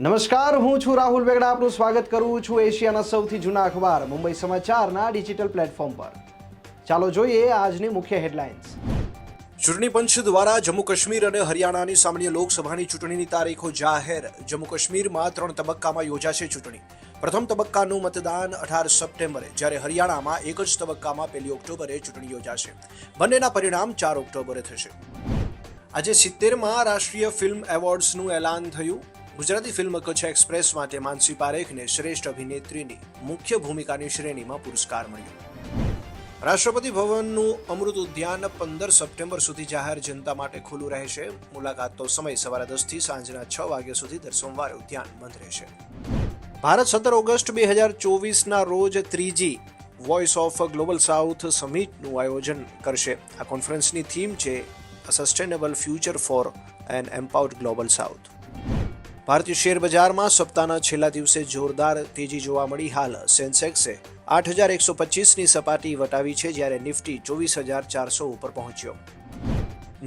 નમસ્કાર, હું છું રાહુલ વેગડા. આપનું સ્વાગત કરું છું એશિયાના સૌથી જૂના અખબાર મુંબઈ સમાચારના ડિજિટલ પ્લેટફોર્મ પર. ચાલો જોઈએ આજની મુખ્ય હેડલાઇન્સ. ચૂંટણી પંચ દ્વારા જમ્મુ કાશ્મીર અને હરિયાણાની સામાન્ય લોકસભાની ચૂંટણીની તારીખો જાહેર. જમ્મુ કાશ્મીરમાં 3 તબક્કામાં યોજાશે ચૂંટણી. પ્રથમ તબક્કાનું મતદાન 18 સપ્ટેમ્બરે, જ્યારે હરિયાણામાં એક જ તબક્કામાં 1 ઓક્ટોબરે ચૂંટણી યોજાશે. બંનેના પરિણામ 4 ઓક્ટોબરે થશે. આજે 70મા રાષ્ટ્રીય ફિલ્મ એવોર્ડ્સનું એલાન થયું. ગુજરાતી ફિલ્મ કચ્છ એક્સપ્રેસ માટે માનસી પારેખને શ્રેષ્ઠ અભિનેત્રીની મુખ્ય ભૂમિકાની શ્રેણીમાં પુરસ્કાર મળ્યો. રાષ્ટ્રપતિ ભવનનું અમૃત ઉદ્યાન 15 સપ્ટેમ્બર સુધી જાહેર જનતા માટે ખુલ્લું રહેશે. મુલાકાતનો સમય સવારે 10 થી સાંજના 6 વાગ્યા સુધી દર સોમવારે ઉદ્યાન બંધ રહેશે. ભારત 17 ઓગસ્ટ 2024ના રોજ ત્રીજી વોઇસ ઓફ ગ્લોબલ સાઉથ સમિટનું આયોજન કરશે. આ કોન્ફરન્સની થીમ છે sustainable future for an empowered global south. ભારતીય શેર બજારમાં સપ્તાહના છેલ્લા દિવસે જોરદાર તેજી જોવા મળી. હાલ સેન્સેક્સે 8,125ની સપાટી વટાવી છે, જ્યારે નિફ્ટી 24,400 ઉપર પહોંચ્યો.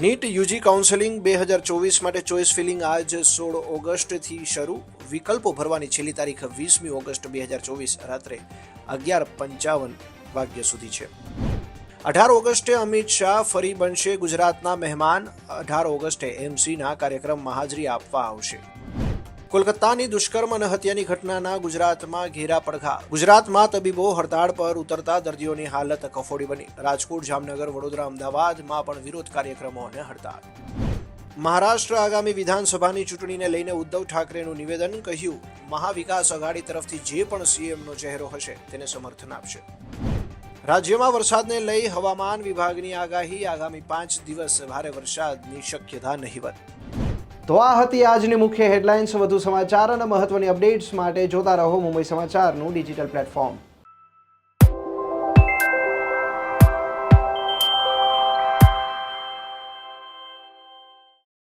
નીટ યુજી કાઉન્સેલિંગ 2024 માટે ચોઇસ ફિલિંગ આજ 16 ઓગસ્ટથી શરૂ. વિકલ્પો ભરવાની છેલ્લી તારીખ 20મી ઓગસ્ટ 2024 રાત્રે 11:55 વાગ્યા સુધી છે. 18 ઓગસ્ટે અમિત શાહ ફરી બનશે ગુજરાતના મહેમાન. 18 ઓગસ્ટે એમસીના કાર્યક્રમમાં હાજરી આપવા આવશે. કોલકાતાની દુષ્કર્મ અને હત્યાની ઘટનાના ગુજરાતમાં ઘેરા પડઘા. ગુજરાતમાં તબીબો હડતાળ પર ઉતરતા દર્દીઓની હાલત કફોડી બની. રાજકોટ, જામનગર, વડોદરા, અમદાવાદમાં પણ વિરોધ કાર્યક્રમો અને હડતાળ. મહારાષ્ટ્ર આગામી વિધાનસભાની ચૂંટણીને લઈને ઉદ્ધવ ઠાકરેનું નિવેદન. કહ્યું, મહાવિકાસ અઘાડી તરફથી જે પણ સીએમનો ચહેરો હશે તેને સમર્થન આપશે. રાજ્યમાં વરસાદને લઈ હવામાન વિભાગની આગાહી. આગામી 5 દિવસ ભારે વરસાદની શક્યતા નહિવત. તો આ હતી આજની મુખ્ય હેડલાઇન્સ. વધુ સમાચાર અને મહત્વની અપડેટ્સ માટે જોતા રહો મુંબઈ સમાચારનું ડિજિટલ પ્લેટફોર્મ.